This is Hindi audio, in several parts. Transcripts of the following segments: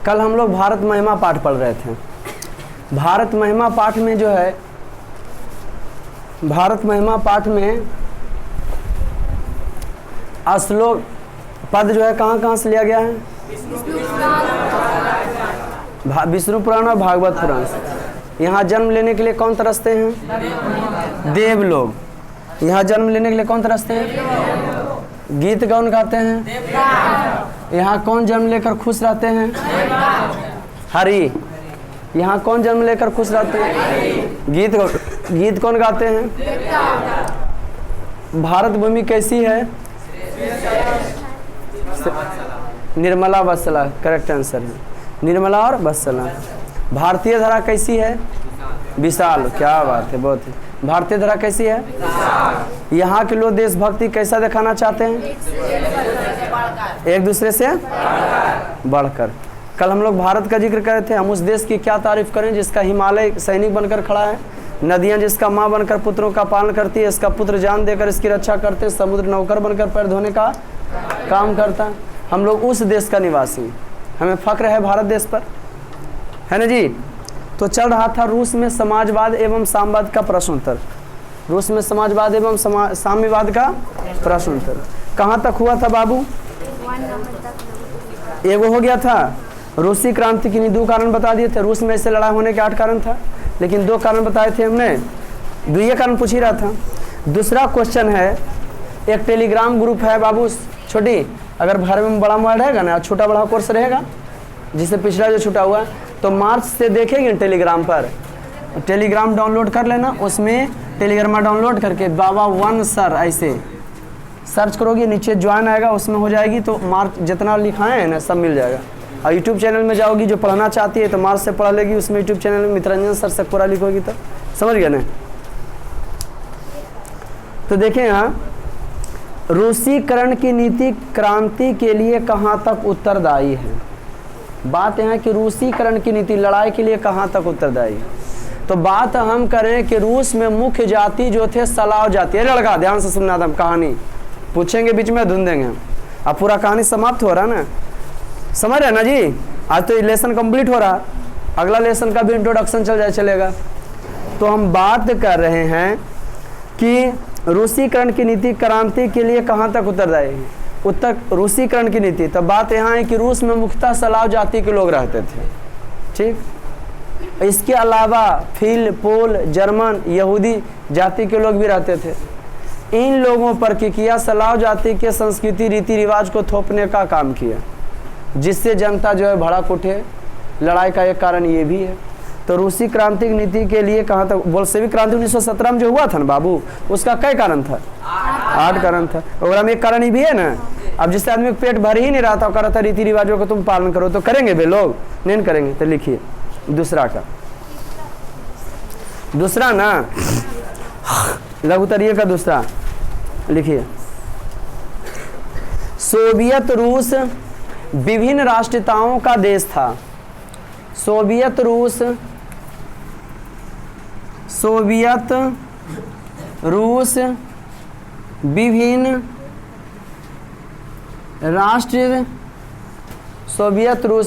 कल हम लोग भारत महिमा पाठ पढ़ रहे थे। भारत महिमा पाठ में जो है, भारत महिमा पाठ में श्लोक पद जो है कहाँ से लिया गया है? विष्णु पुराण और भागवत पुराण से। यहाँ जन्म लेने के लिए कौन तरसते हैं? देव लोग। यहाँ जन्म लेने के लिए कौन तरसते हैं? गीत कौन गाते हैं? यहाँ कौन जन्म लेकर खुश रहते हैं? हरि। यहाँ कौन जन्म लेकर खुश रहते हैं? गीत कौन गाते हैं? भारत भूमि कैसी है? निर्मला वत्सला, करेक्ट आंसर है, निर्मला और वत्सला। भारतीय धरा कैसी है? विशाल। क्या बात है, बहुत है। भारतीय धरा कैसी है? यहाँ के लोग देशभक्ति कैसा दिखाना चाहते हैं? एक दूसरे से बढ़कर। कल हम लोग भारत का जिक्र कर रहे थे। हम उस देश की क्या तारीफ करें जिसका हिमालय सैनिक बनकर खड़ा है, नदियाँ जिसका माँ बनकर पुत्रों का पालन करती है, इसका पुत्र जान देकर इसकी रक्षा करते, समुद्र नौकर बनकर पैर धोने का काम करता है। हम लोग उस देश का निवासी हैं, हमें फक्र है भारत देश पर, है ना जी। तो चल रहा था रूस में समाजवाद एवं साम्यवाद का प्रश्न उत्तर। रूस में समाजवाद एवं साम्यवाद का प्रश्न उत्तर कहाँ तक हुआ था बाबू? एगो हो गया था। रूसी क्रांति के 2 कारण बता दिए थे। रूस में ऐसे लड़ाई होने के 8 कारण था, लेकिन 2 कारण बताए थे हमने। 2 कारण पूछ ही रहा था। दूसरा क्वेश्चन है, एक टेलीग्राम ग्रुप है बाबू छोटी, अगर घर में बड़ा मोबाइल रहेगा ना, छोटा बड़ा कोर्स रहेगा, जिससे पिछला जो छूटा हुआ है, तो मार्च से देखेंगे टेलीग्राम पर। टेलीग्राम डाउनलोड कर लेना, उसमें टेलीग्राम डाउनलोड करके बाबा 1 सर ऐसे सर्च करोगे, नीचे ज्वाइन आएगा, उसमें हो जाएगी। तो मार्च जितना लिखाए हैं ना सब मिल जाएगा। और यूट्यूब चैनल में जाओगी, जो पढ़ना चाहती है तो मार्च से पढ़ा लेगी, उसमें यूट्यूब चैनल में मित्ररंजन सर से पूरा लिखोगी तो समझ गए ना। तो देखें यहाँ, रूसीकरण की नीति क्रांति के लिए कहाँ तक उत्तरदायी है? बात यहाँ कि रूसीकरण की नीति लड़ाई के लिए कहाँ तक उत्तरदायी है। तो बात हम करें कि रूस में मुख्य जाति जो थे सलाव जाति। अरे लड़का ध्यान से सुनना, हम कहानी पूछेंगे बीच में ढूंढ देंगे हम। अब पूरा कहानी समाप्त हो रहा है ना, समझ रहे ना जी। आज तो लेसन कंप्लीट हो रहा, अगला लेसन का भी इंट्रोडक्शन चलेगा। तो हम बात कर रहे हैं कि रूसीकरण की नीति क्रांति के लिए कहाँ तक उत्तरदायी है? रूसीकरण की नीति। तो बात यहाँ है कि रूस में मुख्यतः सलाव जाति के लोग रहते थे, ठीक। इसके अलावा फिल, पोल, जर्मन, यहूदी जाति के लोग भी रहते थे। इन लोगों पर किया सलाव जाति के संस्कृति रीति रिवाज को थोपने का काम किया, जिससे जनता जो है भड़क उठे। लड़ाई का एक कारण ये भी है। तो रूसी क्रांतिक नीति के लिए कहाँ तक? बोल्शेविक क्रांति 1917 में जो हुआ था ना बाबू, उसका कई कारण था? 8 कारण था। और में एक कारण ही भी है ना, अब जिससे आदमी पेट भर ही नहीं रहा था, कह रहा था रीति रिवाजों को तुम पालन करो, तो करेंगे वे लोग? नहीं करेंगे। तो लिखिए दूसरा का, दूसरा ना लघुतरीय का दूसरा लिखिए। सोवियत रूस विभिन्न राष्ट्रीयताओं का देश था। सोवियत रूस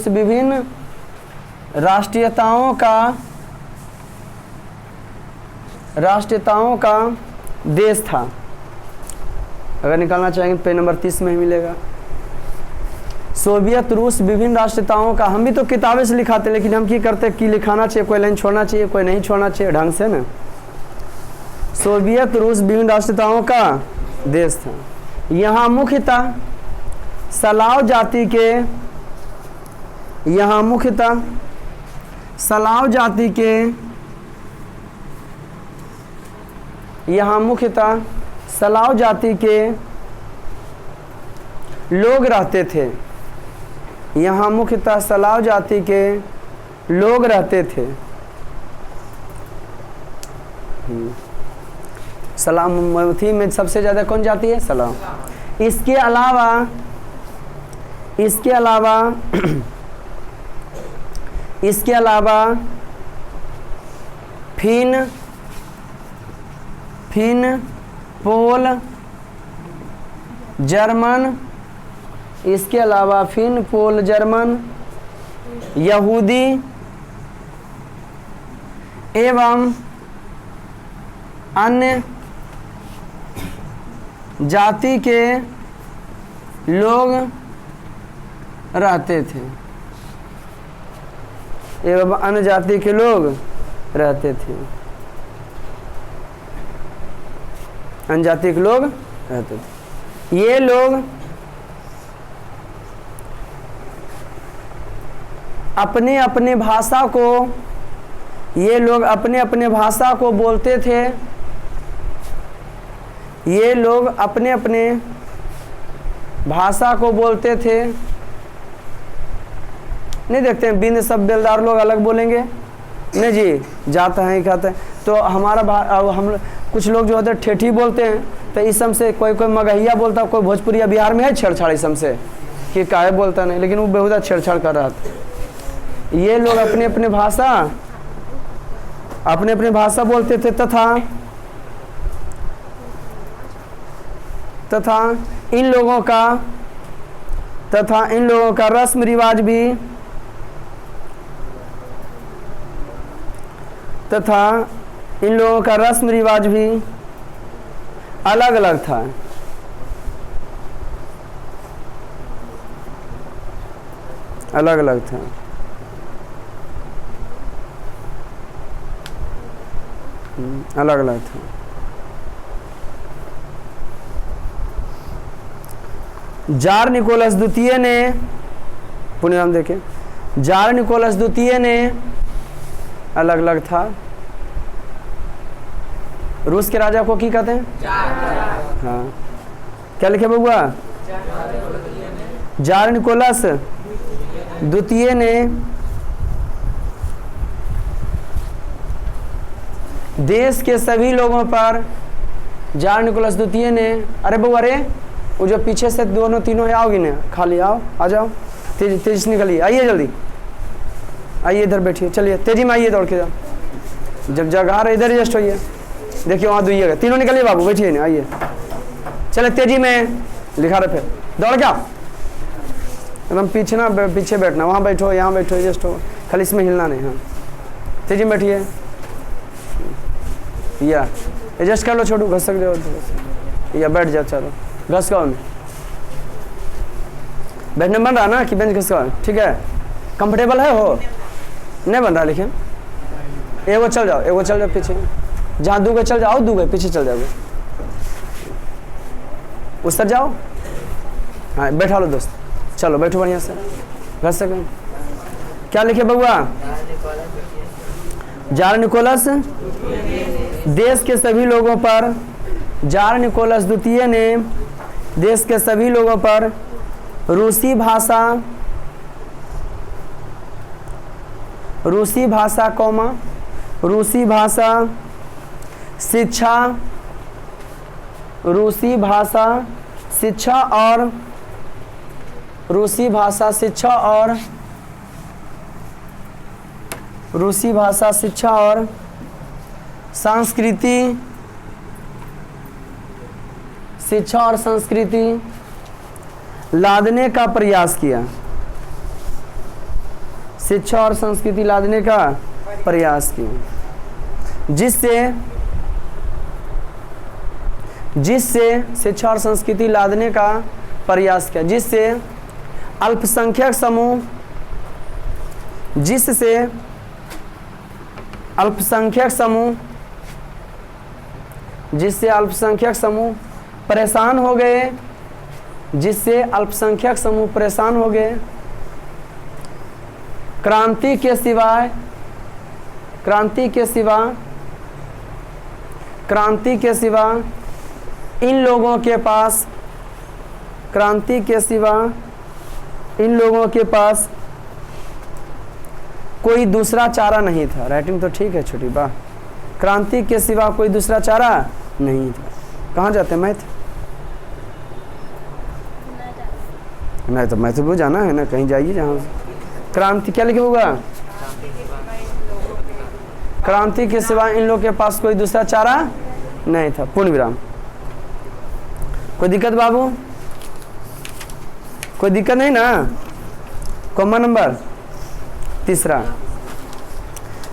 विभिन्न राष्ट्रीयताओं का देश था। अगर निकालना चाहेंगे पेज नंबर 30 में ही मिलेगा। सोवियत रूस विभिन्न राष्ट्रीयताओं का। हम भी तो किताबें से लिखाते, लेकिन हम क्या करते कि लिखाना चाहिए, कोई लाइन छोड़ना चाहिए, कोई नहीं छोड़ना चाहिए, ढंग से ना। सोवियत रूस विभिन्न राष्ट्रीयताओं का देश था। यहाँ मुख्यतः सलाव जाति के, सलाव जाति के लोग रहते थे। यहाँ मुख्यतः सलाव जाति के लोग रहते थे। सलामती में सबसे ज़्यादा कौन जाति है? सलाम। इसके अलावा फिन, पोल, जर्मन, इसके अलावा फिन, पोल, जर्मन, यहूदी एवं अन्य जाति के लोग रहते थे, एवं अन्य जाति के लोग रहते थे, अन्य जाति के लोग रहते थे। ये लोग अपने अपने भाषा को, ये लोग अपने अपने भाषा को बोलते थे, ये लोग अपने अपने भाषा को बोलते थे। नहीं देखते हैं बिंद सब बेलदार लोग अलग बोलेंगे, नहीं जी जाता है खाते हैं। तो हमारा हम कुछ लोग जो होते हैं ठेठी बोलते हैं, तो इसम से कोई कोई मगहिया बोलता, कोई भोजपुरिया बिहार में है छेड़छाड़ इसम से कि काहे बोलता नहीं, लेकिन वो बेहुदा छेड़छाड़ कर रहा था। ये लोग अपने अपने भाषा बोलते थे तथा इन लोगों का रस्म रिवाज भी अलग अलग था। अलग अलग था। अलग अलग था। जार निकोलस द्वितीय ने, पुण्य नाम देखें, जार निकोलस द्वितीय ने अलग अलग था। रूस के राजा को की कहते हैं? हाँ, क्या लिखे बउआ? जार निकोलस द्वितीय ने देश के सभी लोगों पर, जार निकोलस द्वितीय ने, अरे बउआ अरे वो जो पीछे से दोनों तीनों है, आओगी ना, खाली आओ, आ जाओ, तेज तेज निकलिए, आइए जल्दी आइए, इधर बैठिए, चलिए तेजी में आइए, दौड़ के जाओ, जब जगह रहे इधर एडजस्ट होइए, देखिए वहाँ दुइएगा, तीनों निकलिए बाबू, बैठिए ना, आइए, चले तेजी में लिखा रहे, फिर दौड़ क्या एकदम पीछे ना, पीछे बैठना, वहाँ बैठो, यहाँ बैठो, एडजस्ट हो, खाली इसमें हिलना नहीं। हाँ तेजी में बैठिए, या एडजस्ट कर लो, छोटू घस सकते हो, या बैठ जाओ, चलो घस का बैठने बन रहा ना कि बेंच घस का, ठीक है, कंफर्टेबल है हो, नहीं बन रहा, लेकिन एगो चल जाओ पीछे, जहाँ दूगे चल जाओ, दूगे पीछे चल जाओगे, उस तर जाओ, हाँ बैठा लो दोस्त, चलो बैठो बढ़िया से, घस सकें। क्या लिखे बउआ? जार निकोलस देश के सभी लोगों पर, जार निकोलस द्वितीय ने देश के सभी लोगों पर रूसी भाषा शिक्षा और संस्कृति लादने का प्रयास किया, शिक्षा और संस्कृति लादने का प्रयास किया, जिससे शिक्षा और संस्कृति लादने का प्रयास किया, जिससे अल्पसंख्यक समूह परेशान हो गए, क्रांति के सिवा इन लोगों के पास कोई दूसरा चारा नहीं था। राइटिंग तो ठीक है छोटी बा, क्रांति के सिवा कोई दूसरा चारा नहीं था। कहाँ जाते हैं? मैथ तो जाना है ना, कहीं जाइए जहाँ क्रांति, क्या लिखे होगा? क्रांति के सिवा इन लोगों के पास कोई दूसरा चारा नहीं था। पूर्ण विराम। कोई दिक्कत बाबू? कोई दिक्कत नहीं ना? कॉमा नंबर तीसरा,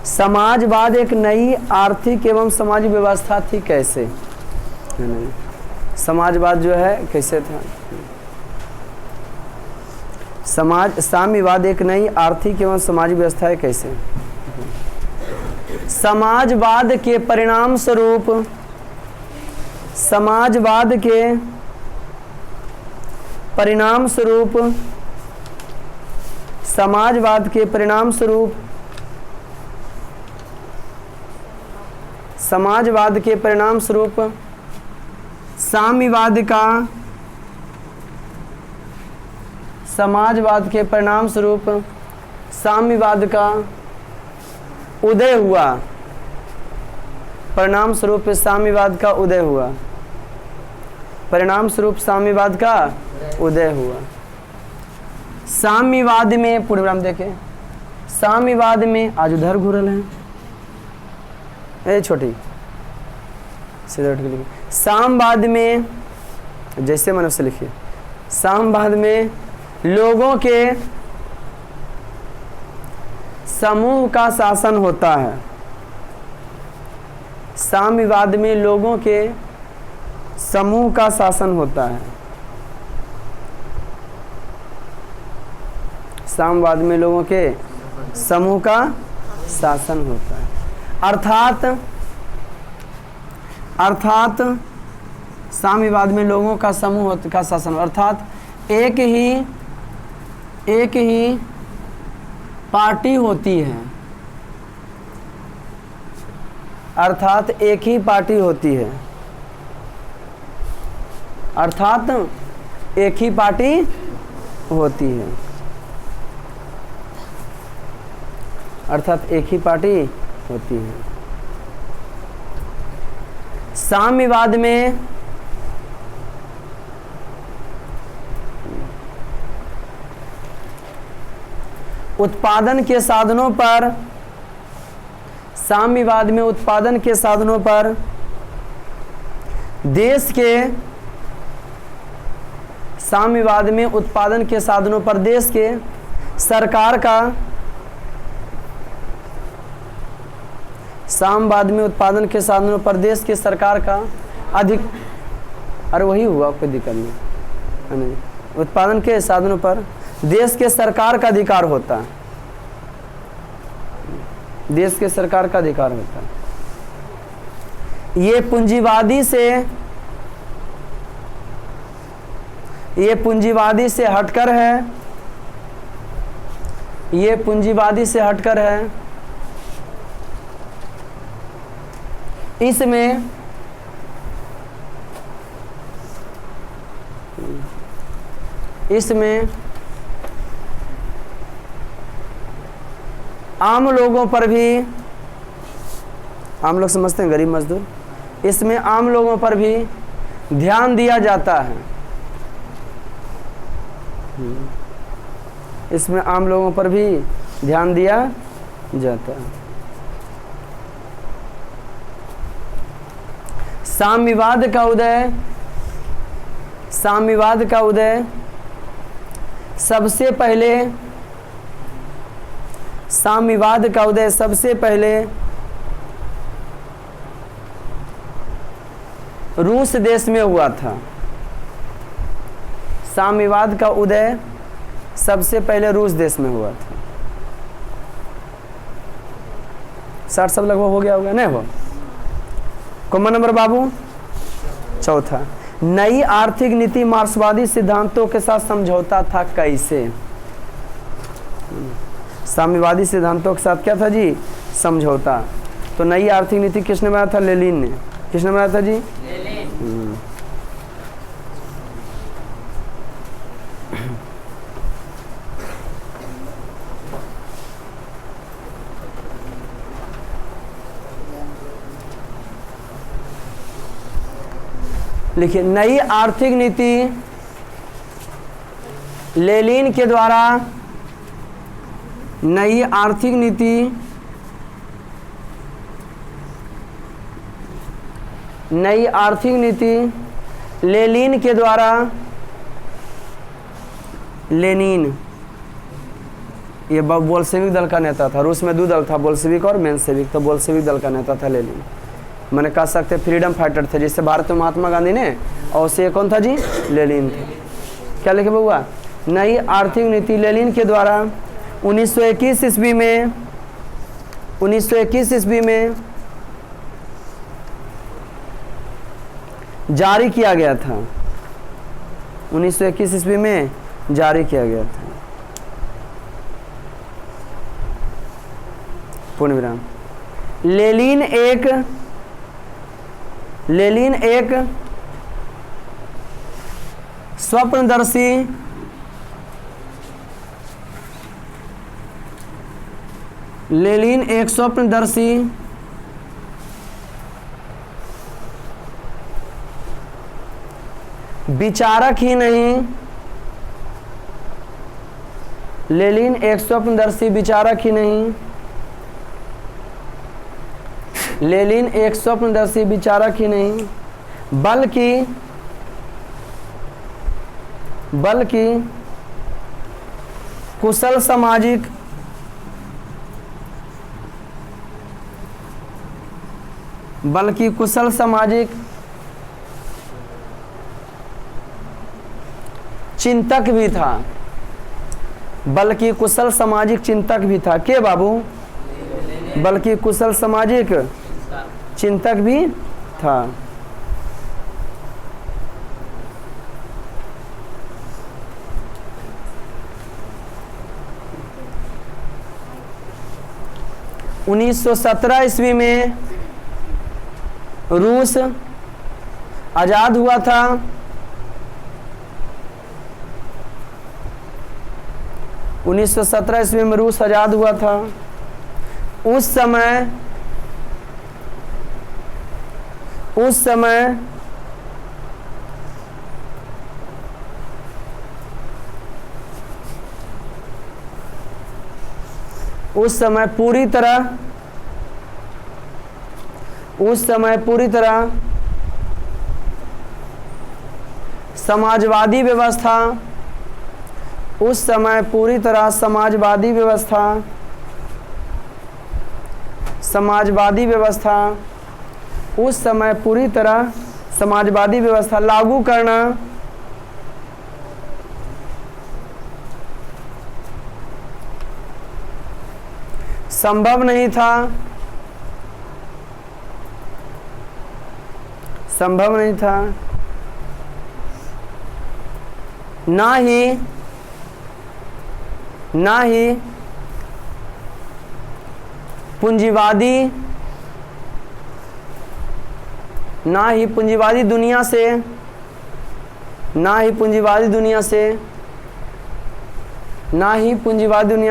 समाजवाद एक नई आर्थिक एवं सामाजिक व्यवस्था थी कैसे? नहीं, समाजवाद जो है कैसे था? साम्यवाद एक नई आर्थिक एवं सामाजिक व्यवस्था है कैसे? समाजवाद के परिणाम स्वरूप समाजवाद के परिणाम स्वरूप समाजवाद के परिणाम स्वरूप समाजवाद के परिणाम स्वरूप साम्यवाद का समाजवाद के परिणाम स्वरूप साम्यवाद का उदय हुआ। परिणाम स्वरूप साम्यवाद का उदय हुआ। परिणाम स्वरूप साम्यवाद का उदय हुआ। साम्यवाद में पूर्ण विराम देखे, साम्यवाद में आज उधर घुरल है, ए छोटी सीधे उठ के लिखिए। साम्यवाद में जैसे मनुष्य लिखिए, साम्यवाद में लोगों के समूह का शासन होता है। साम्यवाद में लोगों के समूह का शासन होता है। साम्यवाद में लोगों के समूह का शासन होता है। अर्थात साम्यवाद में लोगों का समूह का शासन, अर्थात एक ही पार्टी होती है। अर्थात एक ही पार्टी होती है। अर्थात एक ही पार्टी होती है। अर्थात एक ही पार्टी होती है। साम्यवाद में उत्पादन के साधनों पर साम्यवाद में उत्पादन के साधनों पर देश के साम्यवाद में उत्पादन के साधनों पर देश के सरकार का साम्यवाद में उत्पादन के साधनों पर देश के सरकार का अधिक अरे वही हुआ, कोई दिक्कत नहीं। उत्पादन के साधनों पर देश के सरकार का अधिकार होता है। देश के सरकार का अधिकार होता है। ये पूंजीवादी से हटकर है। ये पूंजीवादी से हटकर है। इसमें आम लोगों पर भी, आम लोग समझते हैं गरीब मजदूर, इसमें आम लोगों पर भी ध्यान दिया जाता है। इसमें आम लोगों पर भी ध्यान दिया जाता है। साम्यवाद का उदय सबसे पहले साम्यवाद का उदय सबसे पहले रूस देश में हुआ था। साम्यवाद का उदय सबसे पहले रूस देश में हुआ था। 60 सब लगभग हो गया होगा, नहीं हो? कॉमन नंबर बाबू। चौथा, नई आर्थिक नीति मार्क्सवादी सिद्धांतों के साथ समझौता था कैसे? साम्यवादी सिद्धांतों के साथ क्या था जी? समझौता। तो नई आर्थिक नीति किसने बनाया था? लेनिन ने। किसने बनाया था जी? लेनिन। लिखिए, नई आर्थिक नीति लेनिन के द्वारा, नई आर्थिक नीति लेनिन के द्वारा, लेनिन ये बोल्शेविक दल का नेता था। रूस में 2 दल था, बोल्शेविक और मेंशेविक। तो बोल्शेविक दल का नेता था लेनिन। मैंने कह सकते फ्रीडम फाइटर थे, जिससे भारत में महात्मा गांधी ने, और उससे कौन था जी? लेनिन थे। क्या लिखे बउआ? नई आर्थिक नीति लेनिन के द्वारा 1921 ईस्वी में 1921 ईस्वी में जारी किया गया था। 1921 ईस्वी में जारी किया गया था। पूर्ण विराम। लेनिन एक स्वप्नदर्शी विचारक ही नहीं, लेनिन एक स्वप्नदर्शी विचारक ही नहीं, लेनिन एक स्वप्नदर्शी विचारक ही नहीं, बल्कि कुशल सामाजिक चिंतक भी था। बल्कि कुशल सामाजिक चिंतक भी था। के बाबू? बल्कि कुशल सामाजिक चिंतक भी था। उन्नीस 1917 ईस्वी में रूस आजाद हुआ था। उन्नीस 1917 ईस्वी में रूस आजाद हुआ था। उस समय पूरी तरह समाजवादी व्यवस्था उस समय पूरी तरह समाजवादी व्यवस्था लागू करना संभव नहीं था। ना ही पूंजीवादी दुनिया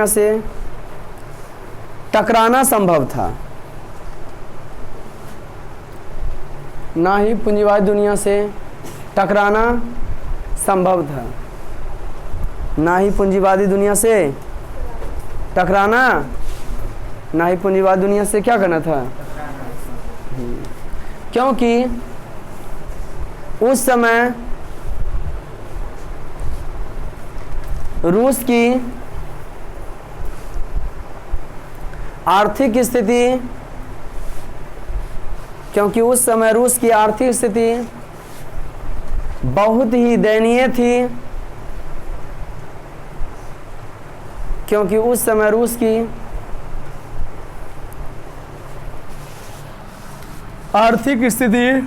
से टकराना संभव था। ना ही पूंजीवादी दुनिया से टकराना संभव था। ना ही पूंजीवादी दुनिया से टकराना, ना ही पूंजीवादी दुनिया से क्या करना था? क्योंकि उस समय रूस की आर्थिक स्थिति बहुत ही दयनीय थी। क्योंकि उस समय रूस की आर्थिक स्थिति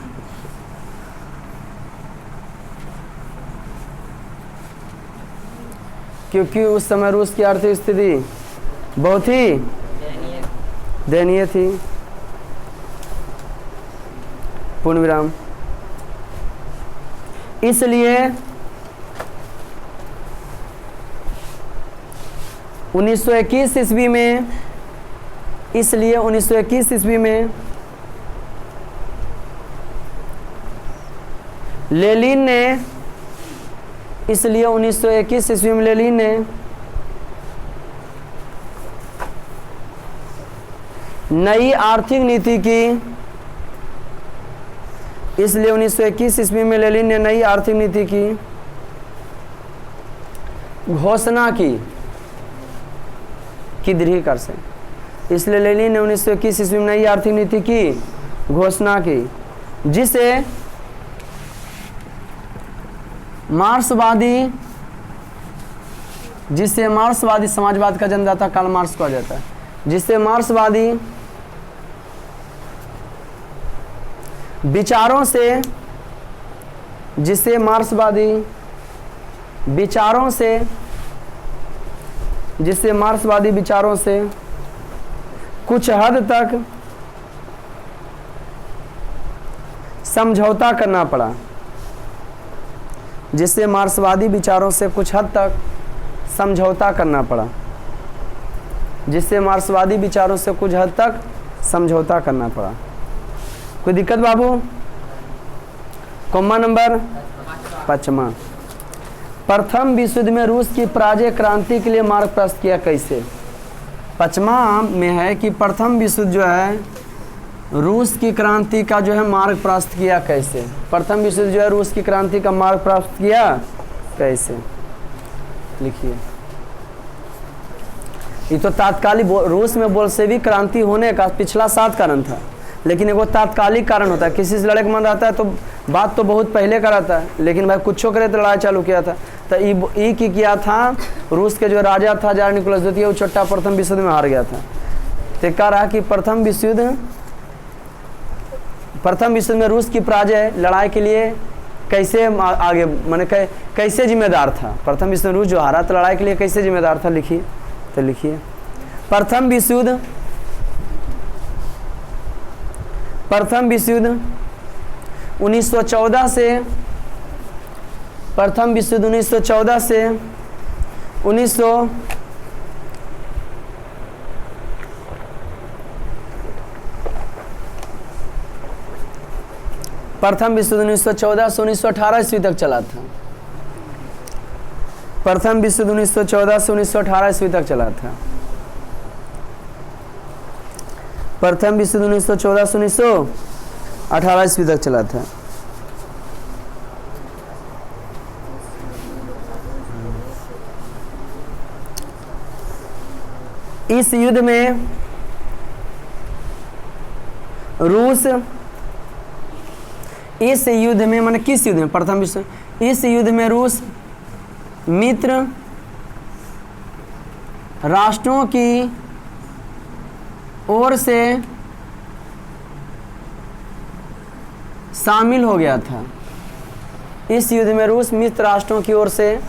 बहुत ही दयनीय थी। पूर्ण विराम। इसलिए 1921 ईस्वी में लेनिन ने नई आर्थिक नीति की। इसलिए 1921 ईस्वी में लेनिन ने नई आर्थिक नीति की घोषणा की। की दृढ़ीकरण से। इसलिए लेनिन ने 1921 ईस्वी में नई आर्थिक नीति की घोषणा की, जिसे मार्क्सवादी समाजवाद का जन्मदाता कार्ल मार्क्स कहा जाता है, जिसे मार्क्सवादी विचारों से कुछ हद तक समझौता करना पड़ा, जिससे मार्क्सवादी विचारों से कुछ हद तक समझौता करना पड़ा, कोई दिक्कत बाबू? कॉमा नंबर 5वां, प्रथम विश्व युद्ध में रूस की पराजय क्रांति के लिए मार्ग प्रशस्त किया कैसे? 5वां में है कि प्रथम विश्व युद्ध जो है रूस की क्रांति का जो है मार्ग प्रशस्त किया कैसे? प्रथम विश्व युद्ध जो है रूस की क्रांति का मार्ग प्रशस्त किया कैसे? लिखिए। ये तो तात्कालिक रूस में बोल्शेविक क्रांति होने का पिछला 7 कारण था, लेकिन एगो तात्कालिक कारण होता है। किसी से लड़े का मन रहता है तो बात तो बहुत पहले का रहता है, लेकिन भाई कुछ करे तो लड़ाई चालू किया था। तो ई की किया था, रूस के जो राजा था जार निकोलस द्वितीय, वो छोटा प्रथम विश्व युद्ध में हार गया था। तो कह रहा कि प्रथम विश्व युद्ध में रूस की पराजय लड़ाई के लिए कैसे आगे माने कैसे जिम्मेदार था? प्रथम विश्व में रूस जो हारा तो लड़ाई के लिए कैसे जिम्मेदार था? लिखिए। तो लिखिए, प्रथम विश्व युद्ध 1914 से 1914 प्रथम विश्व युद्ध 1914 से 1918 ईस्वी तक चला था। प्रथम विश्व युद्ध 1914 से 1918 ईस्वी तक चला था। प्रथम विश्व युद्ध 1914 से 1918 ईस्वी तक चला था। इस युद्ध में रूस इस युद्ध में माने किस युद्ध में? प्रथम विश्व। इस युद्ध में रूस मित्र राष्ट्रों की ओर से शामिल हो गया था। इस युद्ध में रूस मित्र राष्ट्रों की ओर से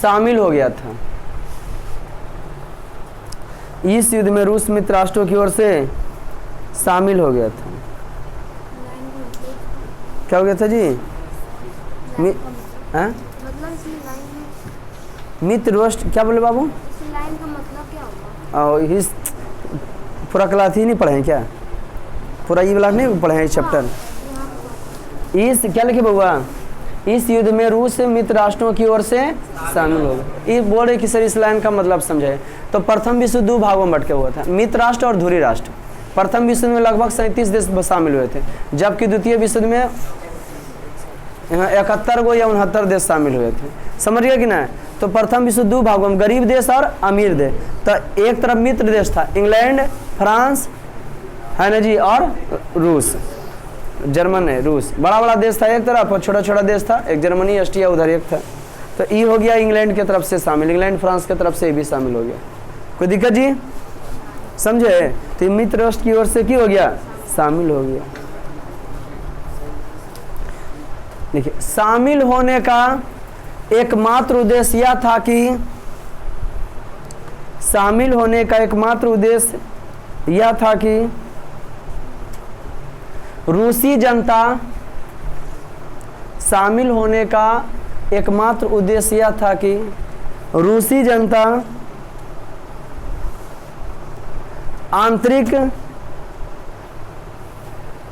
शामिल हो गया था। इस युद्ध में रूस मित्र राष्ट्रों की ओर से शामिल हो गया था। क्या हो गया था जी? मित्र राष्ट्र क्या बोले बाबू? लाइन का मतलब क्या होगा? इस पूरा क्लास ही नहीं पढ़े हैं क्या? पूरा ये वाला नहीं पढ़े हैं इस चैप्टर? इस क्या लिखे बउआ? इस युद्ध में रूस मित्र राष्ट्रों की ओर से शामिल हो गए। ये बोल रहे कि सर इस लाइन का मतलब समझे। तो प्रथम विश्व 2 भागों में बंट के हुआ था, मित्र राष्ट्र और धुरी राष्ट्र। प्रथम विश्व में लगभग 37 देश शामिल हुए थे, जबकि द्वितीय विश्व में 71 गो या 69 देश शामिल हुए थे। समझ गए कि ना? तो प्रथम विश्व 2 भागों में, गरीब देश और अमीर देश। तो एक तरफ मित्र देश था, इंग्लैंड, फ्रांस है ना जी, और रूस, जर्मन है, रूस बड़ा बड़ा देश था एक तरफ, और छोटा छोटा देश था, एक जर्मनी, ऑस्ट्रिया उधर एक था। तो ये हो गया इंग्लैंड की तरफ से शामिल, इंग्लैंड फ्रांस की तरफ से भी शामिल हो गया। कोई दिक्कत जी? समझे? तो मित्र राष्ट्र की ओर से क्या हो गया? शामिल हो गया। देखिए, शामिल होने का एकमात्र उद्देश्य यह था कि रूसी जनता शामिल होने का एकमात्र उद्देश्य यह था कि रूसी जनता आंतरिक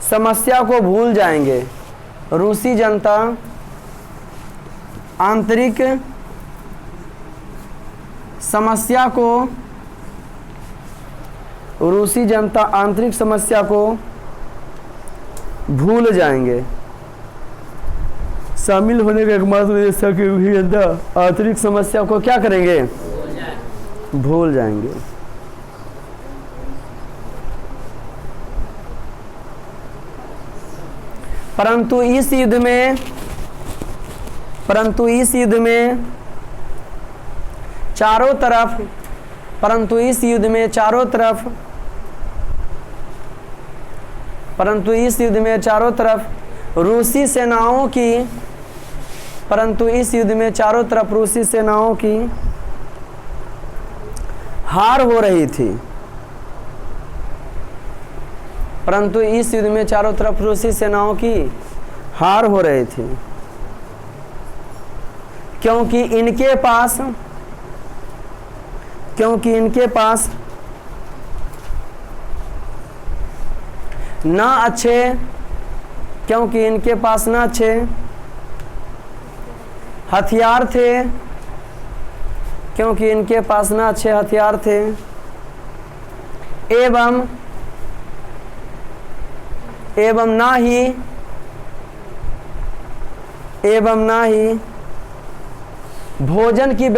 समस्या को भूल जाएंगे। रूसी जनता आंतरिक समस्या को भूल जाएंगे। शामिल होने का एकमात्र उद्देश्य कि रूसी जनता आंतरिक समस्या को क्या करेंगे? भूल जाएंगे। परंतु इस युद्ध में चारों तरफ परंतु इस युद्ध में चारों तरफ रूसी सेनाओं की हार हो रही थी। परंतु इस युद्ध में चारों तरफ रूसी सेनाओं की हार हो रही थी, क्योंकि इनके पास ना अच्छे हथियार थे, एवं ना ही भोजन की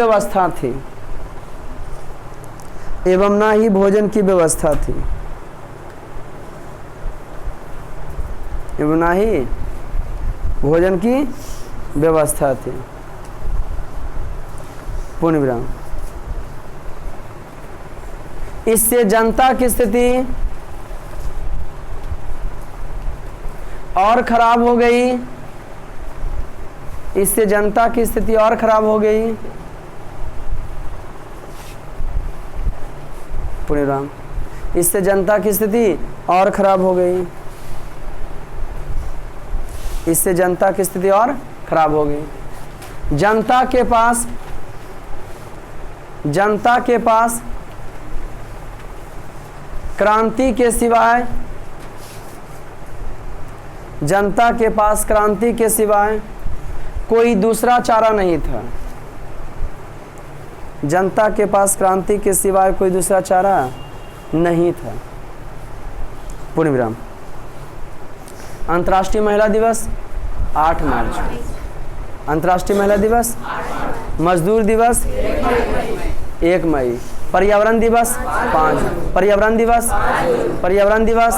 व्यवस्था थी। पूर्ण विराम। इससे जनता की स्थिति और खराब हो गई। पूर्ण विराम। इससे जनता की स्थिति और खराब हो गई। जनता के पास क्रांति के सिवाय कोई दूसरा चारा नहीं था। पूर्ण विराम। अंतर्राष्ट्रीय महिला दिवस 8 मार्च। अंतर्राष्ट्रीय महिला दिवस, मजदूर दिवस 1 मई, पर्यावरण दिवस 5, पर्यावरण दिवस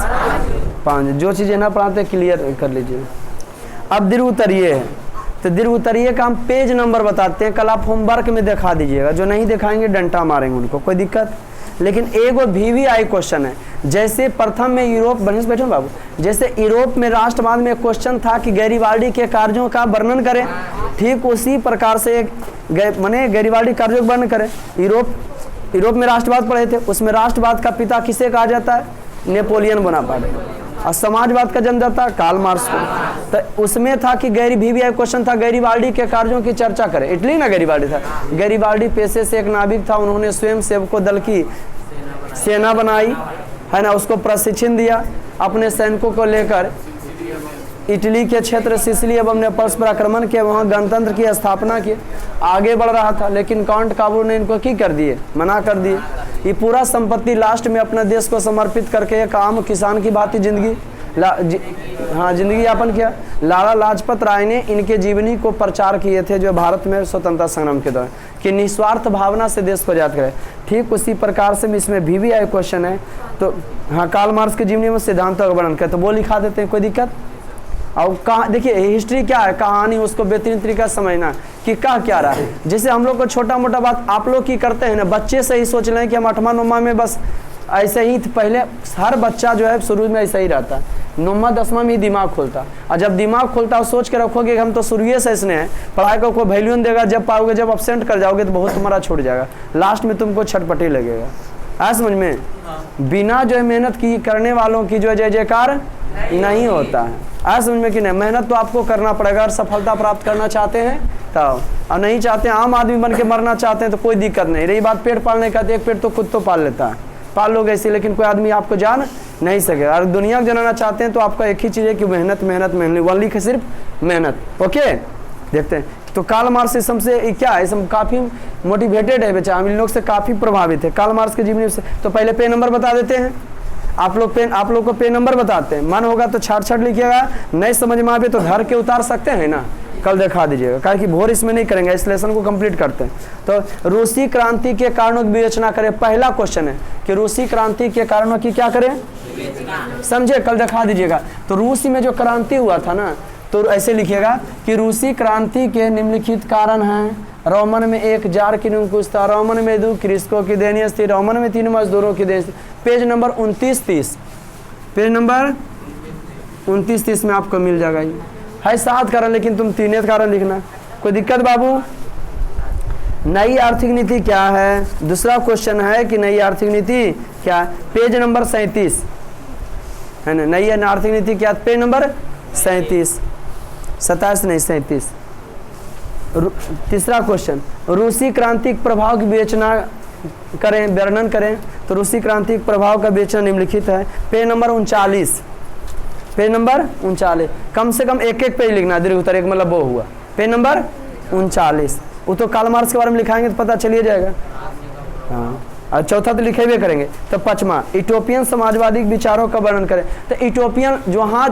5। जो चीज़ें ना पढ़ाते क्लियर कर लीजिए। अब दीर्घ उत्तरीय है, तो दीर्घ उत्तरीय का हम पेज नंबर बताते हैं, कल आप होमवर्क में दिखा दीजिएगा। जो नहीं दिखाएंगे डंडा मारेंगे उनको, कोई दिक्कत। लेकिन एक वो VVI क्वेश्चन है। जैसे प्रथम में यूरोप, बनिस बैठो बाबू, जैसे यूरोप में राष्ट्रवाद में क्वेश्चन था कि गैरिबाल्डी के कार्यों का वर्णन करें, ठीक उसी प्रकार से गैरिबाल्डी कार्यों का वर्णन करें। यूरोप में राष्ट्रवाद पढ़े थे, उसमें राष्ट्रवाद का पिता किसे कहा जाता है? Napoleon Bonaparte. और समाजवाद का जन्मदाता कार्ल मार्क्स को। तो उसमें था कि VVI क्वेश्चन था गैरिबाल्डी के कार्यों की चर्चा करें। इटली ना गैरिबाल्डी था। गैरिबाल्डी पेशे से एक नाविक था, उन्होंने स्वयं सेवकों दल की सेना बनाई, है ना, उसको प्रशिक्षण दिया, अपने सैनिकों को लेकर इटली के क्षेत्र सिसिली एवं नेपल्स पर आक्रमण किया, वहाँ गणतंत्र की स्थापना की, आगे बढ़ रहा था। लेकिन काउंट काबू ने इनको की कर दिए, मना कर दिए। ये पूरा संपत्ति लास्ट में अपने देश को समर्पित करके एक आम किसान की भांति जिंदगी यापन किया। लाला लाजपत राय ने इनके जीवनी को प्रचार किए थे, जो भारत में स्वतंत्रता संग्राम के दौरान, कि निस्वार्थ भावना से देश को आजाद करें। ठीक उसी प्रकार से इसमें VVI क्वेश्चन है। तो हाँ, कार्ल मार्क्स के जीवनी में सिद्धांतों का वर्णन करते, तो वो लिखा देते हैं, कोई दिक्कत। और कहाँ देखिए हिस्ट्री क्या है, कहानी, उसको बेहतरीन तरीका से समझना कि क्या रहा है। जैसे हम लोग को छोटा मोटा बात आप लोग की करते हैं ना, बच्चे से ही सोच लें कि हम 8वां 9वां में बस ऐसे ही पहले हर बच्चा जो है शुरू में ऐसा ही रहता है, 9वां 10वां में ही दिमाग खोलता। और जब दिमाग खोलता है सोच के रखोगे कि हम तो शुरू से इसने हैं, पढ़ाई को कोई वैल्यू नहीं देगा, जब पाओगे जब एब्सेंट कर जाओगे तो बहुत तुम्हारा छूट जाएगा, लास्ट में तुमको छटपटी लगेगा। आया समझ में? बिना जो है मेहनत की करने वालों की जो है जय जयकार नहीं होता है। आया समझ में कि नहीं? मेहनत तो आपको करना पड़ेगा। और सफलता प्राप्त करना चाहते हैं तब, और नहीं चाहते आम आदमी बन के मरना चाहते हैं तो कोई दिक्कत नहीं। रही बात पेट पालने का, तो एक पेट तो खुद तो पाल लेता है, पाल लोग ऐसे, लेकिन कोई आदमी आपको जान नहीं सकेगा। और दुनिया को जनाना चाहते हैं तो आपका एक ही चीज़ है कि मेहनत मेहनत मेहनत, वन लिखे सिर्फ मेहनत। ओके, देखते हैं। तो कार्ल मार्क्स इस से क्या है, इसमें काफ़ी मोटिवेटेड है बेचा, हम इन लोग से काफ़ी प्रभावित है कार्ल मार्क्स के जीवनी से। तो पहले पेन नंबर बता देते हैं, आप लोग को पेन नंबर बताते हैं। मन होगा तो छाट लिखिएगा, नहीं समझ में आवे तो धर के उतार सकते हैं ना, कल दिखा दीजिएगा, कारण कि भोर इसमें नहीं करेंगे, इस लेसन को कंप्लीट करते हैं। तो रूसी क्रांति के कारणों की विवेचना करें। पहला क्वेश्चन है कि रूसी क्रांति के कारणों की क्या करें, समझे, कल दिखा दीजिएगा। तो रूस में जो क्रांति हुआ था ना, तो ऐसे लिखिएगा कि रूसी क्रांति के निम्नलिखित कारण हैं। रोमन में 1 जार की निरंकुश था, रोमन में 2 कृषकों की दयनीय स्थिति, रोमन में 3 मजदूरों की दयनीय। पेज नंबर 29-30, पेज नंबर 29-30 में आपको मिल जाएगा। ये है 7 कारण, लेकिन तुम 3 कारण लिखना। कोई दिक्कत बाबू? नई आर्थिक नीति क्या है? दूसरा क्वेश्चन है कि नई आर्थिक नीति क्या है? पेज नंबर 37 है ना। नई आर्थिक नीति क्या? पेज नंबर 37, 27 नहीं 37। तीसरा क्वेश्चन, रूसी क्रांति के प्रभाव की विवेचना करें, वर्णन करें। तो रूसी क्रांति के प्रभाव का विवेचना निम्नलिखित है। Page number 39, page number 39। कम से कम एक पेज लिखना, दीर्घ उत्तर एक मतलब वो हुआ। Page number 39। वो तो कार्ल मार्क्स के बारे में लिखाएंगे तो पता चलिए जाएगा। हाँ, और चौथा तो लिखे हुए करेंगे। तो 5वां, यूटोपियन समाजवादी विचारों का वर्णन करें। तो यूटोपियन जो हाथ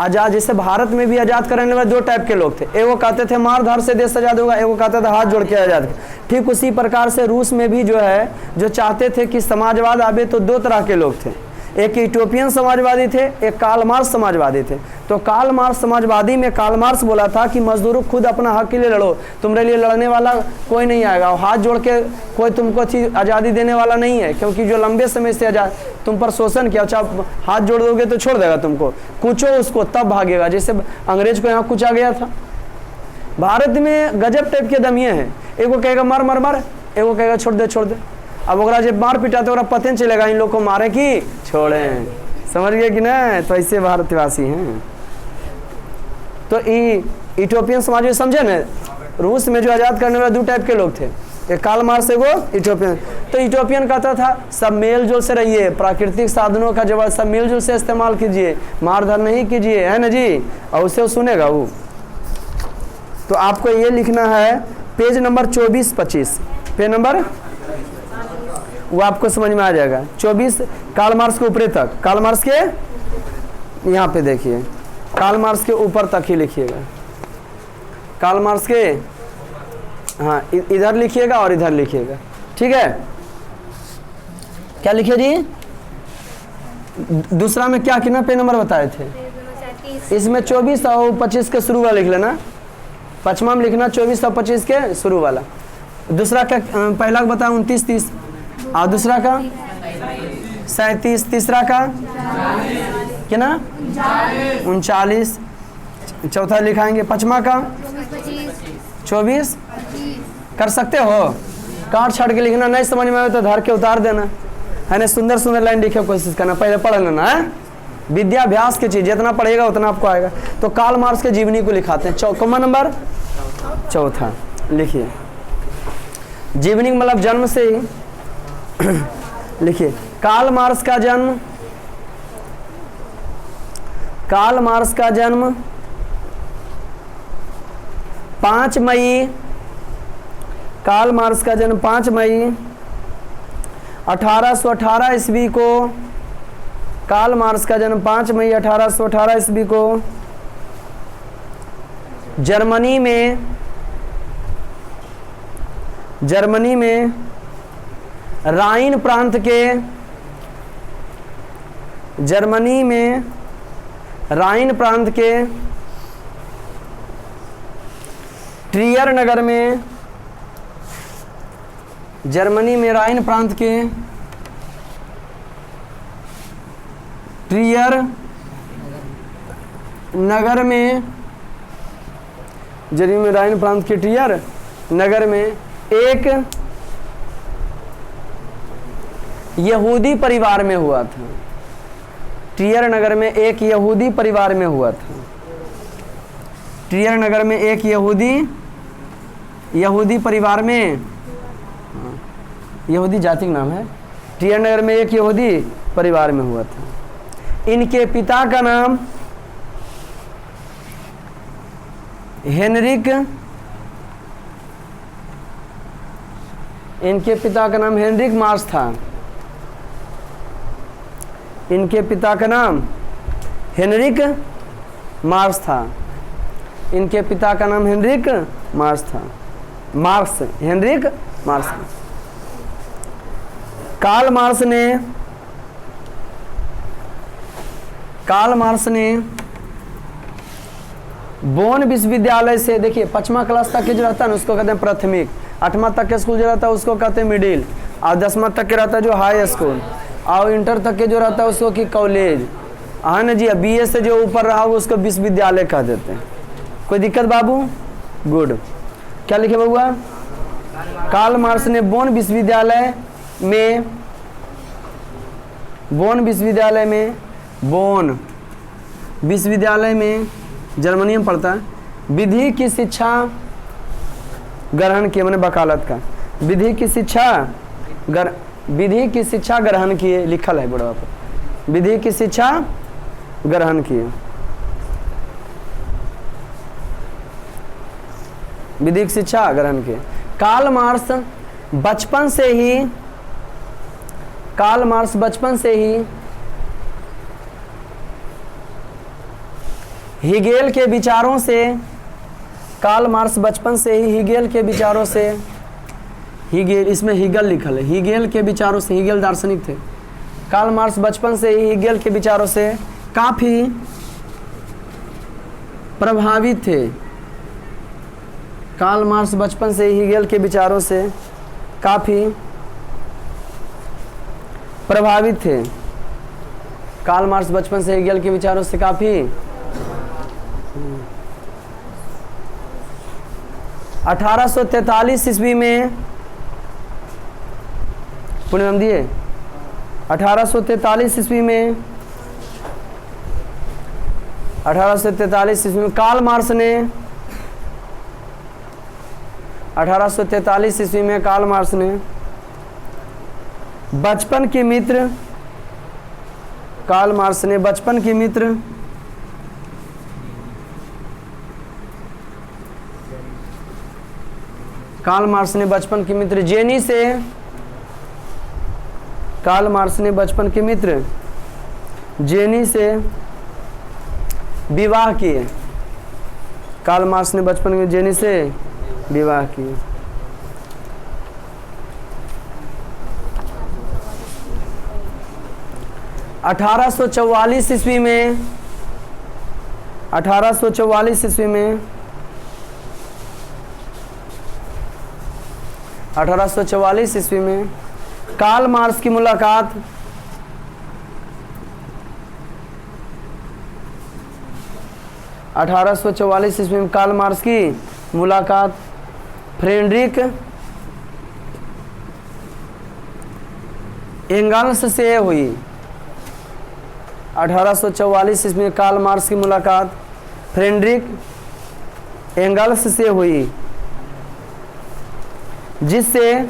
आजाद, जैसे भारत में भी आजाद करने वाले 2 टाइप के लोग थे। एगो कहते थे मार धार से देश आजाद होगा, एगो कहते थे हाथ जोड़ के आजाद। ठीक उसी प्रकार से रूस में भी जो है, जो चाहते थे कि समाजवाद आवे, तो 2 तरह के लोग थे। एक यूटोपियन समाजवादी थे, एक कार्ल मार्क्स समाजवादी थे। तो कार्ल मार्क्स समाजवादी में कार्ल मार्क्स बोला था कि मजदूरों खुद अपना हक के लिए लड़ो, तुम्हारे लिए लड़ने वाला कोई नहीं आएगा, और हाथ जोड़ के कोई तुमको आज़ादी देने वाला नहीं है, क्योंकि जो लंबे समय से तुम पर शोषण किया, चाहे हाथ जोड़ दोगे तो छोड़ देगा तुमको, कुचो उसको तब भागेगा। जैसे अंग्रेज को यहाँ कुचा गया था। भारत में गजब टाइप के दमिये हैं, एगो कहेगा मर मर मर, एगो कहेगा छोड़ दे छोड़ दे। अब ओकरा जब मार पिटा तो पता नहीं चलेगा इन लोग को मारे कि छोड़े। समझ गए कि नहीं? तो ऐसे भारतवासी हैं। तो यूटोपियन समाज समझे न, रूस में जो आज़ाद करने वाले 2 टाइप के लोग थे, एक कार्ल मार्क्स, एगो यूटोपियन। तो यूटोपियन कहता था सब मेल जोल से रहिए, प्राकृतिक साधनों का जब सब मेल जोल से इस्तेमाल कीजिए, मारधर नहीं कीजिए, है ना जी, और उसे सुनेगा वो। तो आपको ये लिखना है पेज नंबर 24-25, पेज नंबर वो आपको समझ में आ जाएगा। 24 कार्ल मार्क्स के ऊपर तक, कार्ल मार्क्स के यहाँ पे देखिए, कार्ल मार्क्स के ऊपर तक ही लिखिएगा। कार्ल मार्क्स के, हाँ इधर लिखिएगा और इधर लिखिएगा, ठीक है? क्या लिखिए जी? दूसरा में क्या कितना पेज नंबर बताए थे? इसमें 24 और 25 के शुरू वाला लिख लेना। 5वां में लिखना 24 और 25 के शुरू वाला। दूसरा का पहला बताया 29-30, और दूसरा का 37, तीसरा का कितना 39, चौथा लिखाएंगे। 5वां का 24 कर सकते हो? काट छाट के लिखना, नहीं समझ में आए तो धर के उतार देना, है ना। सुंदर सुंदर लाइन लिखे कोशिश करना, पहले पढ़ लेना है। विद्याभ्यास की चीज़, जितना पढ़ेगा उतना आपको आएगा। तो कार्ल मार्क्स के जीवनी को लिखाते हैं। कौन नंबर? चौथा लिखिए। जीवनी मतलब जन्म से ही लिखिए। कार्ल मार्क्स का जन्म, कार्ल मार्क्स का जन्म 5 मई, कार्ल मार्क्स का जन्म 5 मई 1818 ईस्वी को, कार्ल मार्क्स का जन्म 5 मई 1818 ईस्वी को जर्मनी में राइन प्रांत के, जर्मनी में राइन प्रांत के ट्रियर नगर में, जर्मनी में राइन प्रांत के ट्रियर नगर में, जर्मनी में राइन प्रांत के ट्रियर नगर में एक यहूदी परिवार में हुआ था। ट्रियर नगर में एक यहूदी परिवार में हुआ था। ट्रियर नगर में एक यहूदी परिवार में, यहूदी जाति का नाम है। ट्रियर नगर में एक यहूदी परिवार में हुआ था। इनके पिता का नाम हेनरिक, इनके पिता का नाम हेनरिक मार्क्स था। इनके पिता का नाम हेनरिक मार्क्स था। इनके पिता का नाम हेनरिक मार्क्स था। Marx, Heinrich Marx. Karl Marx ने कार्ल मार्क्स ने बोन विश्वविद्यालय से, देखिए 5वां क्लास तक के जो रहता है ना उसको कहते हैं प्राथमिक, 8वां तक के स्कूल जो रहता है उसको कहते हैं मिडिल, और 10वां तक के रहता है जो हाई स्कूल, और इंटर तक के जो रहता है उसको कि कॉलेज, हाँ ना जी। BA से जो ऊपर रहा वो उसको विश्वविद्यालय कह देते हैं। कोई दिक्कत बाबू? गुड। क्या लिखे बबुआ? कार्ल मार्क्स ने बोन विश्वविद्यालय में जर्मनी में पढ़ता है, विधि की शिक्षा ग्रहण किए, मैंने वकालत का विधि की शिक्षा ग्रहण किए, लिखल है बड़ा पर, विधि की शिक्षा ग्रहण किए, विधि की शिक्षा ग्रहण किए। कार्ल मार्क्स बचपन से ही हीगेल के विचारों से, कार्ल मार्क्स बचपन से ही हीगेल के विचारों से, हीगेल इसमें हीगल लिखल है, हीगेल के विचारों से, हीगेल दार्शनिक थे। कार्ल मार्क्स बचपन से ही हीगेल के विचारों से काफ़ी प्रभावित थे। कार्ल मार्क्स बचपन से ही हीगेल के विचारों से काफ़ी प्रभावित थे। कार्ल मार्क्स बचपन से हीगेल के विचारों से काफ़ी 1843 ईस्वी में, पूर्णिमा दिए, 1843 ईस्वी में कार्ल मार्क्स ने 1843 ईस्वी में कार्ल मार्क्स ने बचपन के मित्र, कार्ल मार्क्स ने बचपन के मित्र कार्ल मार्क्स ने बचपन के मित्र जेनी से, कार्ल मार्क्स ने बचपन के मित्र जेनी से विवाह किए, कार्ल मार्क्स ने बचपन में जेनी से विवाह किए। अठारह सौ चौवालीस ईस्वी में 1844 ईस्वी में कार्ल मार्क्स की मुलाकात ईस्वी में कार्ल मार्क्स की मुलाकात फ्रेडरिक एंगल्स से हुई। 1844 ईस्वी में कार्ल मार्क्स की मुलाकात फ्रेडरिक एंगल्स से हुई, जिससे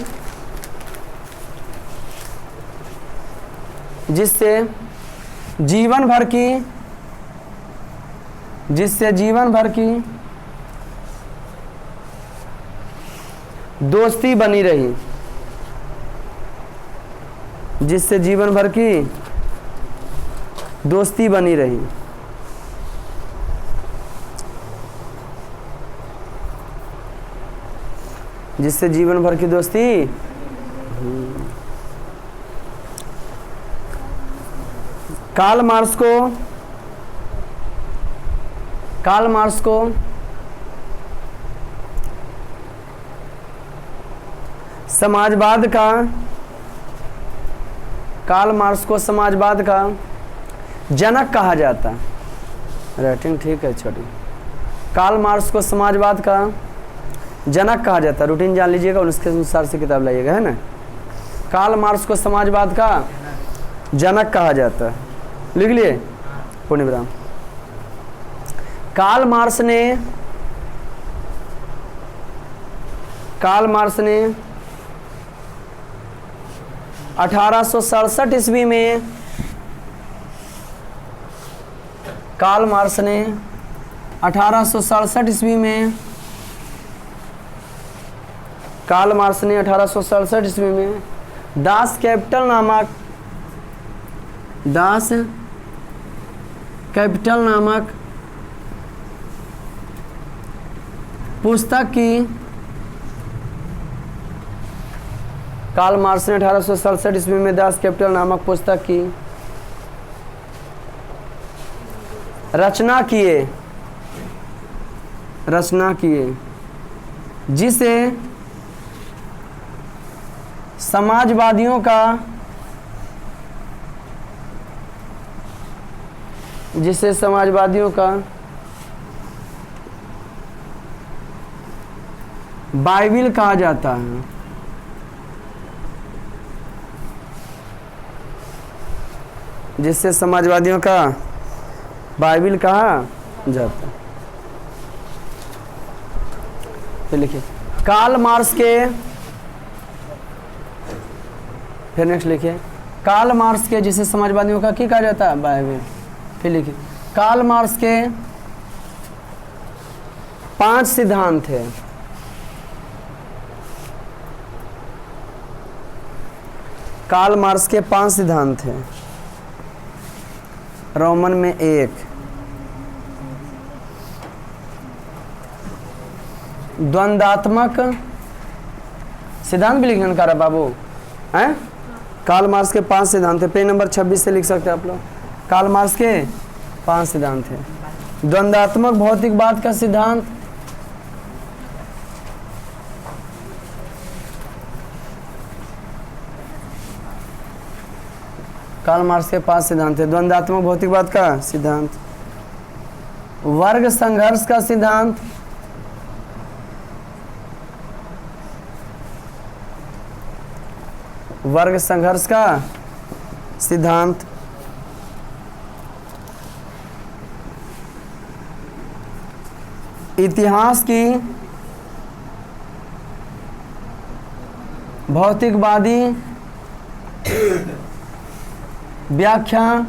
जीवन भर की दोस्ती बनी रही, जिससे जीवन भर की दोस्ती बनी रही। जिससे जीवन भर की दोस्ती कार्ल मार्क्स को समाजवाद का जनक कहा जाता है। राइटिंग ठीक है छोटी। कार्ल मार्क्स को समाजवाद का जनक कहा जाता है। रूटीन जान लीजिएगा और उसके अनुसार से किताब लाइएगा, है ना। कार्ल मार्क्स को समाजवाद का जनक कहा जाता है, लिख लिए पूर्ण विराम। कार्ल मार्क्स ने 1867 ईस्वी में कार्ल मार्क्स ने 1867 ईस्वी में दास कैपिटल नामक पुस्तक की कार्ल मार्क्स ने 1867 ईस्वी में दास कैपिटल नामक पुस्तक की रचना किए जिसे समाजवादियों का बाइबिल कहा जाता है। जिससे समाजवादियों का बाइबिल कहा जाता है। फिर लिखिए कार्ल मार्क्स के, फिर नेक्स्ट लिखिए कार्ल मार्क्स के जिसे समाजवादियों का क्या कहा जाता है बाइबिल। फिर लिखिए कार्ल मार्क्स के 5 सिद्धांत थे। कार्ल मार्क्स के 5 सिद्धांत थे। रोमन में 1, द्वंद्वात्मक सिद्धांत भी लिखने का रहा बाबू हैं। कार्ल मार्क्स के 5 सिद्धांत थे। पेज नंबर 26 से लिख सकते हैं आप लोग। कार्ल मार्क्स के 5 सिद्धांत थे। द्वंद्वात्मक भौतिकवाद का सिद्धांत, कार्ल मार्क्स के 5 सिद्धांत थे। द्वंद्वात्मक भौतिकवाद का सिद्धांत, वर्ग संघर्ष का सिद्धांत, वर्ग संघर्ष का सिद्धांत, इतिहास की भौतिकवादी व्याख्या,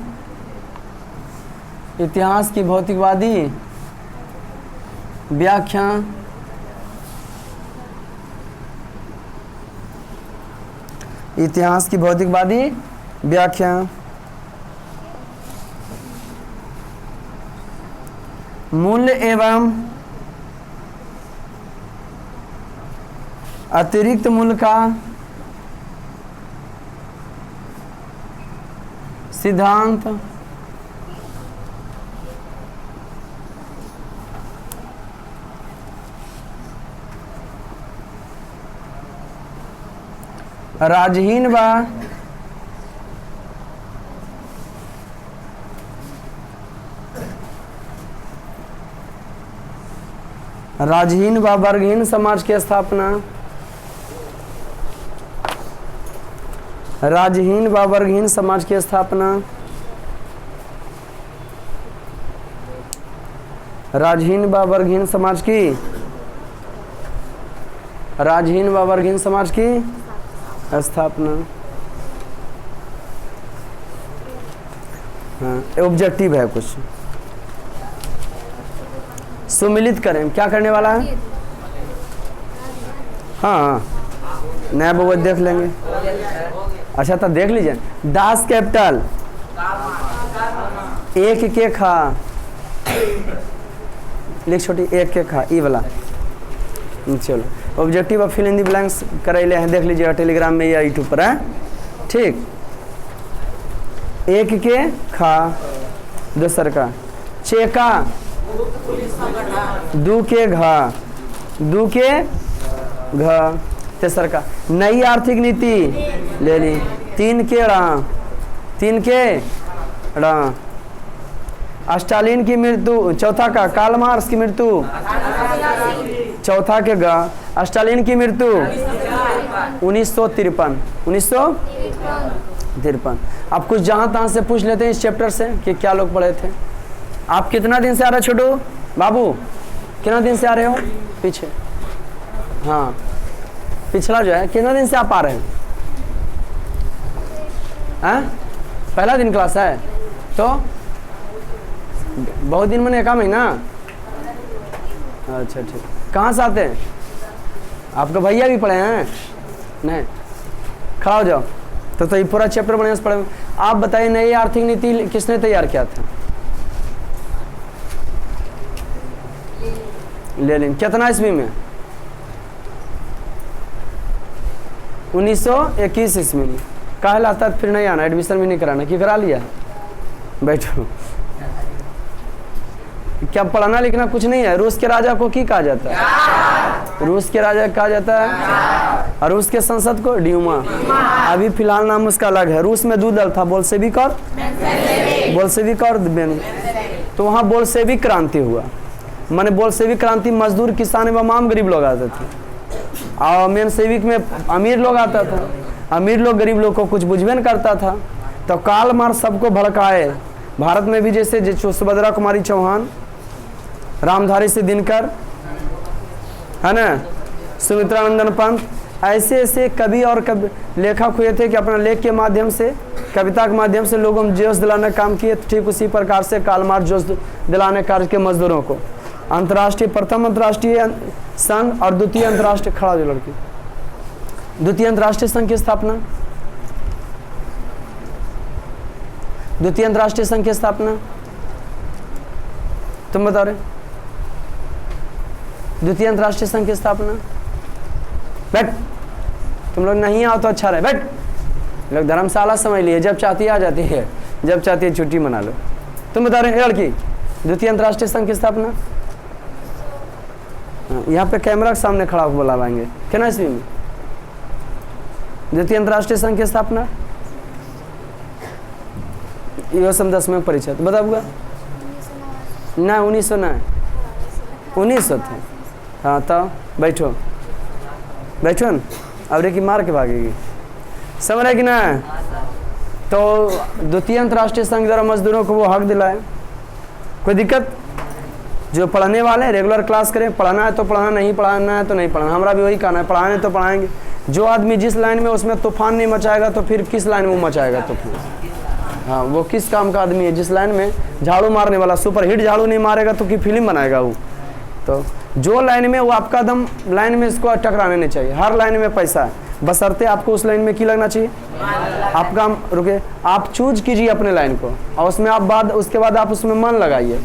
इतिहास की भौतिकवादी व्याख्या, इतिहास की भौतिकवादी व्याख्या, मूल्य एवं अतिरिक्त मूल्य का सिद्धांत, राजहीन व वर्गहीन समाज की स्थापना, राजहीन व वर्गहीन समाज की स्थापना, राजहीन व वर्गहीन समाज की, राजहीन व वर्गहीन समाज की स्थापना। हाँ, ऑब्जेक्टिव है कुछ। सुमिलित करें, क्या करने वाला है? हाँ नया वो देख लेंगे। अच्छा तो देख लीजिए, दास कैपिटल 1 के खा, लिख छोटी 1 के खा ई वाला। चलो ऑब्जेक्टिव और फिल इन द ब्लैंक्स करैले हैं, देख लीजिएगा टेलीग्राम में या यूट्यूब पर है। ठीक, 1 के खा, दूसर का चेका, 2 के घा, 2 के घा, तेसर का नई आर्थिक नीति ले ली, 3 के रा, 3 के रा, स्टालिन की मृत्यु, चौथा का कार्ल मार्क्स की मृत्यु, चौथा के गा, स्टालिन की मृत्यु 1953। आप कुछ जहाँ तहाँ से पूछ लेते हैं इस चैप्टर से कि क्या लोग पढ़े थे। आप कितना दिन से आ रहे हो छोटू बाबू, कितना दिन से आ रहे हो पीछे? हाँ पिछला जो है कितना दिन से आप आ रहे हैं? पहला दिन क्लास है तो बहुत दिन मैंने 1 महीना। अच्छा ठीक, कहाँ से आते हैं? आपके भैया भी पढ़े हैं? नहीं, खड़ा हो जाओ। तो ये पूरा चैप्टर बढ़िया से पढ़े। आप बताइए नई आर्थिक नीति किसने तैयार किया था? लेनिन। कितना ईस्वी में? 1921 ईस्वी में। कहा लाता फिर नहीं आना, एडमिशन भी नहीं कराना कि करा लिया? बैठो। क्या पढ़ना लिखना कुछ नहीं है? रूस के राजा को की कहा जाता है? रूस के राजा कहा जाता है, और रूस के संसद को ड्यूमा। अभी फिलहाल नाम उसका अलग है। रूस में 2 दल था, बोल्शेविक और तो वहाँ बोल्शेविक क्रांति हुआ। माने बोल्शेविक क्रांति मजदूर, किसान एवं आम गरीब लोग आते थे, और मेनसेविक में अमीर लोग आता था। अमीर लोग गरीब लोग को कुछ बुझबे न करता था, तो कार्ल मार्क्स सबको भड़काए। भारत में भी जैसे सुभद्रा कुमारी चौहान, रामधारी सिंह दिनकर, है ना, सुमित्रानंदन पंत, ऐसे ऐसे कवि और लेखक हुए थे कि अपना लेख के माध्यम से, कविता के माध्यम से लोगों में जोश दिलाने का काम किए। ठीक उसी प्रकार से कार्ल मार्क्स जोश दिलाने कार्य के मजदूरों को अंतर्राष्ट्रीय, प्रथम अंतर्राष्ट्रीय संघ और द्वितीय अंतर्राष्ट्रीय, खड़ा जो लड़की, द्वितीय अंतर्राष्ट्रीय संघ की स्थापना, द्वितीय अंतर्राष्ट्रीय संघ की स्थापना तुम बता रहे? द्वितीय अंतर्राष्ट्रीय संघ की स्थापना, बैठ, तुम लोग नहीं आओ तो अच्छा रहे, बैठ। लोग धर्मशाला समझ लिए, जब चाहती है आ जाती है, जब चाहती है छुट्टी मना लो। तुम बता रहे लड़की, द्वितीय अंतर्राष्ट्रीय संघ की स्थापना, यहाँ पे कैमरा के सामने खड़ा होकर बुलावाएंगे, क्या ना इसमें? द्वितीय अंतर्राष्ट्रीय संघ की स्थापना यो सम 10 में परीक्षा तो बताऊंगा ना, 1900 ना, 1900 थे। हाँ तो बैठो बैठो न, अब रे की मार के भागेगी, समझ रहे कि ना? तो द्वितीय अंतर्राष्ट्रीय संघ द्वारा मजदूरों को वो हक दिलाए। कोई दिक्कत? जो पढ़ने वाले रेगुलर क्लास करें, पढ़ना है तो पढ़ाना, नहीं पढ़ाना है तो नहीं पढ़ाना। हमारा भी वही कहना है, पढ़ाने तो पढ़ाएंगे। जो आदमी जिस लाइन में उसमें तूफान नहीं मचाएगा तो फिर किस लाइन में मचाएगा तूफान? हाँ, वो किस काम का आदमी है? जिस लाइन में झाड़ू मारने वाला सुपरहिट झाड़ू नहीं मारेगा तो की फिल्म बनाएगा वो? तो जो लाइन में वो आपका दम लाइन में इसको टकराने नहीं चाहिए। हर लाइन में पैसा है, बशर्ते आपको उस लाइन में की लगना चाहिए। आप काम रुके, आप चूज कीजिए अपने लाइन को, और उसमें आप उसके बाद आप उसमें मन लगाइए।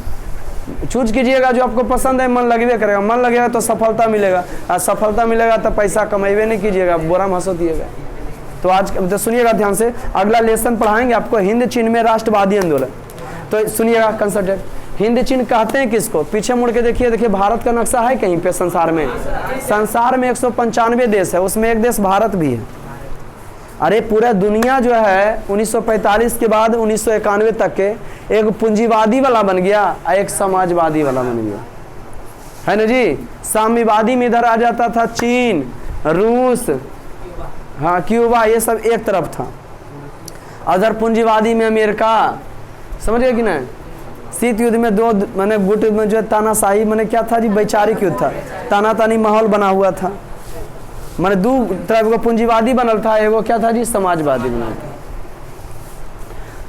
चूज कीजिएगा जो आपको पसंद है, मन लगेगा करेगा। मन लगेगा तो सफलता मिलेगा, और सफलता मिलेगा तो पैसा कमाइबे नहीं कीजिएगा, बोरा में हंसो दिएगा। तो आज तो सुनिएगा ध्यान से, अगला लेसन पढ़ाएंगे आपको हिंद चीन में राष्ट्रवादी आंदोलन। तो सुनिएगा कंसल्टेंट, हिंद चीन कहते हैं किसको? पीछे मुड़ के देखिए, देखिए भारत का नक्शा है कहीं पे संसार में? संसार में 195 देश है, उसमें एक देश भारत भी है। अरे पूरा दुनिया जो है 1945 के बाद 1991 तक के एक पूंजीवादी वाला बन गया, एक समाजवादी वाला बन गया, है ना जी? साम्यवादी में इधर आ जाता था चीन, रूस, हाँ क्यूबा, ये सब एक तरफ था। अदर पूंजीवादी में अमेरिका, समझ गए कि नहीं? शीत युद्ध में दो मैंने गुट में जो तानाशाही मैंने क्या था जी, वैचारिक युद्ध था, तानातानी माहौल बना हुआ था। मैंने दो तरफ को पूंजीवादी बनल था, एगो क्या था जी, समाजवादी बनल था।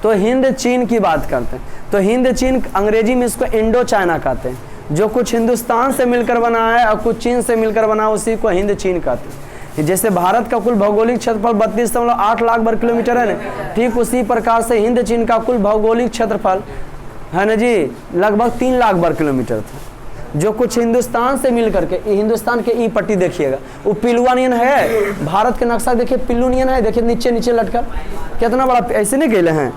तो हिंद चीन की बात करते हैं, तो हिंद चीन अंग्रेजी में इसको इंडो चाइना कहते हैं। जो कुछ हिंदुस्तान से मिलकर बना है और कुछ चीन से मिलकर बना, उसी को हिंद चीन कहते हैं। जैसे भारत का कुल भौगोलिक क्षेत्रफल 32.8 लाख वर्ग किलोमीटर है ना, ठीक उसी प्रकार से हिंद चीन का कुल भौगोलिक क्षेत्रफल है ना जी, लगभग 3 लाख वर्ग किलोमीटर था। जो कुछ हिंदुस्तान से मिल करके, हिंदुस्तान के ई पट्टी देखिएगा, वो पिलुआनियन है। भारत के नक्शा देखिए, पिल्लूनियन है, देखिए नीचे नीचे लटकर कितना बड़ा, ऐसे नहीं कहले हैं?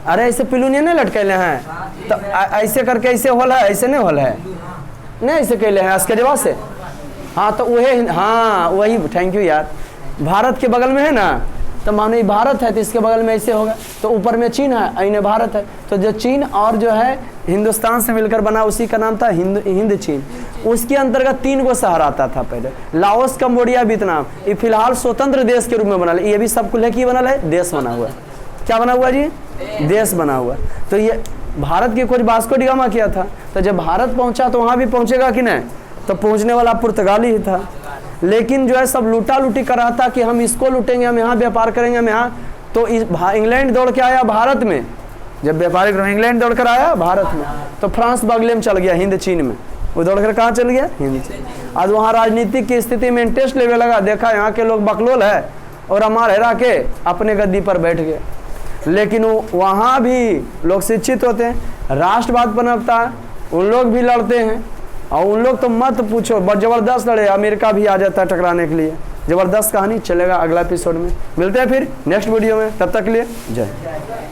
अरे ऐसे पिल्लूनियन नहीं लटकेले हैं, तो ऐसे करके ऐसे होल है, ऐसे नहीं होल है, नहीं ऐसे कहले हैं इसके जवाब से। हाँ तो वही, हाँ वही, थैंक यू यार। भारत के बगल में है ना, तो मानो ये भारत है तो इसके बगल में ऐसे होगा, तो ऊपर में चीन है, इन्हें भारत है। तो जो चीन और जो है हिंदुस्तान से मिलकर बना, उसी का नाम था हिंद चीन। उसके अंतर्गत 3 गो शहर आता था पहले, लाओस, कंबोडिया, वियतनाम। ये फिलहाल स्वतंत्र देश के रूप में बना है। ये भी सब कुल की बना है, देश बना हुआ है। क्या बना हुआ जी? देश बना हुआ। तो ये भारत की खोज वास्को डी गामा किया था। तो जब भारत पहुंचा तो वहाँ भी पहुंचेगा कि नहीं? तो पहुंचने वाला पुर्तगाली ही था, लेकिन जो है सब लूटा लूटी कर रहा था कि हम इसको लूटेंगे, हम यहाँ व्यापार करेंगे, हम यहाँ। तो इंग्लैंड दौड़ के आया भारत में, जब व्यापारिक इंग्लैंड दौड़ कर आया भारत में, तो फ्रांस बगले में चल गया हिंद चीन में। वो दौड़ कर कहाँ चल गया? हिंद चीन। आज वहाँ राजनीतिक की स्थिति में इंटरेस्ट लेने लगा, देखा यहाँ के लोग बकलोल है और अमार हेरा के अपने गद्दी पर बैठ गए। लेकिन वहाँ भी लोग शिक्षित होते हैं, राष्ट्रवाद पनपता है, उन लोग भी लड़ते हैं। और उन लोग तो मत पूछो, बहुत ज़बरदस्त लड़े, अमेरिका भी आ जाता है टकराने के लिए। ज़बरदस्त कहानी चलेगा अगला एपिसोड में। मिलते हैं फिर नेक्स्ट वीडियो में, तब तक के लिए जय।